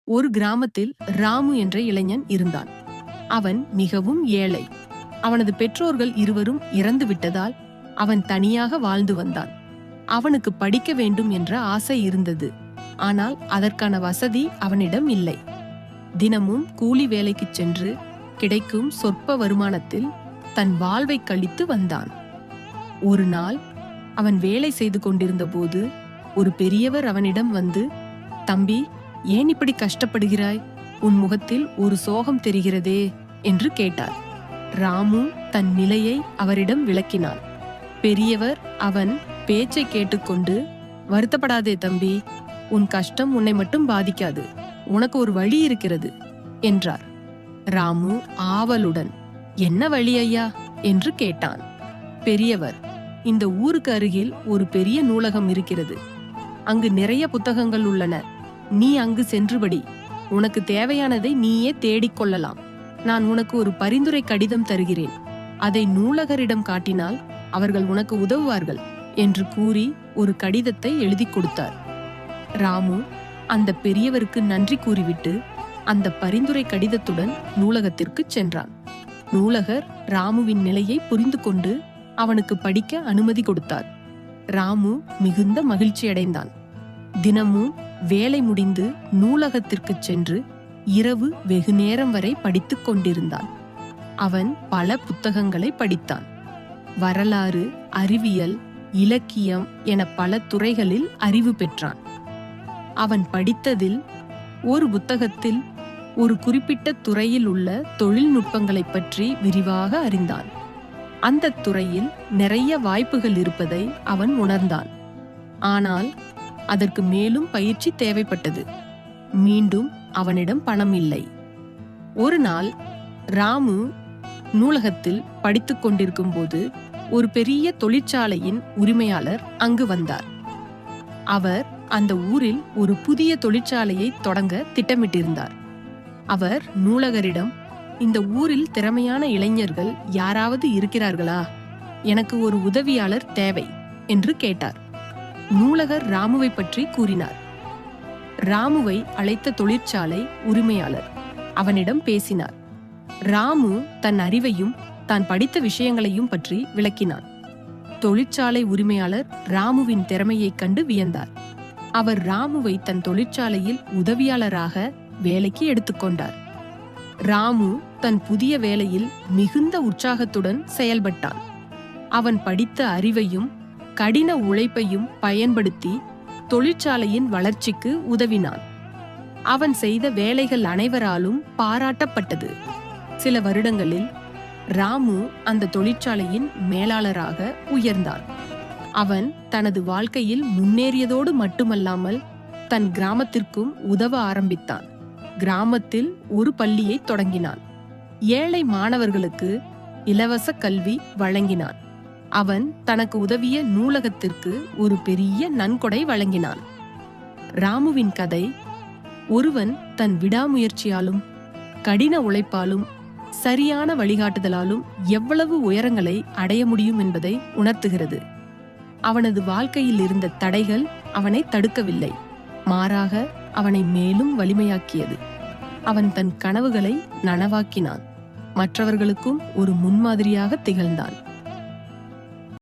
ஒரு கிராமத்தில் ராமு என்ற இளைஞன் இருந்தான். அவன் மிகவும் ஏழை. அவனது பெற்றோர்கள் இருவரும் இறந்து விட்டதால் அவன் தனியாக வாழ்ந்து வந்தான். அவனுக்கு படிக்க வேண்டும் என்ற ஆசை இருந்தது. ஆனால் அதற்கான வசதி அவனிடம் இல்லை. தினமும் கூலி வேலைக்கு சென்று கிடைக்கும் சொற்ப வருமானத்தில் தன் வாழ்வை கழித்து வந்தான். ஒரு நாள் அவன் வேலை செய்து கொண்டிருந்த போது ஒரு பெரியவர் அவனிடம் வந்து, "தம்பி, ஏன் இப்படி கஷ்டப்படுகிறாய்? உன் முகத்தில் ஒரு சோகம் தெரிகிறதே" என்று கேட்டார். ராமு தன் நிலையை அவரிடம் விளக்கினான். பெரியவர் அவன் பேச்சை கேட்டுக்கொண்டு, "வருத்தப்படாதே தம்பி, உன் கஷ்டம் உன்னை மட்டும் பாதிக்காது. உனக்கு ஒரு வழி இருக்கிறது" என்றார். ராமு ஆவலுடன், "என்ன வழி ஐயா?" என்று கேட்டான். பெரியவர், "இந்த ஊருக்கு அருகில் ஒரு பெரிய நூலகம் இருக்கிறது. அங்கு நிறைய புத்தகங்கள் உள்ளன. நீ அங்கு சென்றுபடி. உனக்கு தேவையானதை நீயே தேடிக்கொள்ளலாம். நான் உனக்கு ஒரு பரிந்துரை கடிதம் தருகிறேன். அதை நூலகரிடம் காட்டினால் அவர்கள் உனக்கு உதவுவார்கள்" என்று கூறி ஒரு கடிதத்தை எழுதி கொடுத்தார். ராமு அந்த பெரியவருக்கு நன்றி கூறிவிட்டு அந்த பரிந்துரை கடிதத்துடன் நூலகத்திற்கு சென்றான். நூலகர் ராமுவின் நிலையை புரிந்து கொண்டு அவனுக்கு படிக்க அனுமதி கொடுத்தார். ராமு மிகுந்த மகிழ்ச்சியடைந்தான். தினமும் வேலை முடிந்து நூலகத்திற்கு சென்று இரவு வெகு நேரம் வரை படித்துக் கொண்டிருந்தான். அவன் பல புத்தகங்களை படித்தான். வரலாறு, அறிவியல், இலக்கியம் என பல துறைகளில் அறிவு பெற்றான். அவன் படித்ததில் ஒரு புத்தகத்தில் ஒரு குறிப்பிட்ட துறையில் உள்ள தொழில்நுட்பங்களை பற்றி விரிவாக அறிந்தான். அந்த துறையில் நிறைய வாய்ப்புகள் இருப்பதை அவன் உணர்ந்தான். ஆனால் அதற்கு மேலும் பயிற்சி தேவைப்பட்டது. மீண்டும் அவனிடம் பணம் இல்லை. ஒரு நாள் ராமு நூலகத்தில் படித்துக் கொண்டிருக்கும் போது ஒரு பெரிய தொழிற்சாலையின் உரிமையாளர் அங்கு வந்தார். அவர் அந்த ஊரில் ஒரு புதிய தொழிற்சாலையை தொடங்க திட்டமிட்டிருந்தார். அவர் நூலகரிடம், "இந்த ஊரில் திறமையான இளைஞர்கள் யாராவது இருக்கிறார்களா? எனக்கு ஒரு உதவியாளர் தேவை" என்று கேட்டார். நூலகர் ராமுவை பற்றி கூறினார். ராமுவை அழைத்த தொழிற்சாலை உரிமையாளர் அவனிடம் பேசினார். ராமு தன் அறிவையும் தான் படித்த விஷயங்களையும் பற்றி விளக்கினான். தொழிற்சாலை உரிமையாளர் ராமுவின் திறமையைக் கண்டு வியந்தார். அவர் ராமுவை தன் தொழிற்சாலையில் உதவியாளராக வேலைக்கு எடுத்துக்கொண்டார். ராமு தன் புதிய வேலையில் மிகுந்த உற்சாகத்துடன் செயல்பட்டான். அவன் படித்த அறிவையும் கடின உழைப்பையும் பயன்படுத்தி தொழிற்சாலையின் வளர்ச்சிக்கு உதவினான். அவன் செய்த வேலைகள் அனைவராலும் பாராட்டப்பட்டது. சில வருடங்களில் ராமு அந்த தொழிற்சாலையின் மேலாளராக உயர்ந்தான். அவன் தனது வாழ்க்கையில் முன்னேறியதோடு மட்டுமல்லாமல் தன் கிராமத்திற்கும் உதவ ஆரம்பித்தான். கிராமத்தில் ஒரு பள்ளியை தொடங்கினான். ஏழை மாணவர்களுக்கு இலவச கல்வி வழங்கினான். அவன் தனக்கு உதவிய நூலகத்திற்கு ஒரு பெரிய நன்கொடை வழங்கினான். ராமுவின் கதை ஒருவன் தன் விடாமுயற்சியாலும் கடின உழைப்பாலும் சரியான வழிகாட்டுதலாலும் எவ்வளவு உயரங்களை அடைய முடியும் என்பதை உணர்த்துகிறது. அவனது வாழ்க்கையில் இருந்த தடைகள் அவனை தடுக்கவில்லை, மாறாக அவனை மேலும் வலிமையாக்கியது. அவன் தன் கனவுகளை நனவாக்கினான். மற்றவர்களுக்கும் ஒரு முன்மாதிரியாக திகழ்ந்தான்.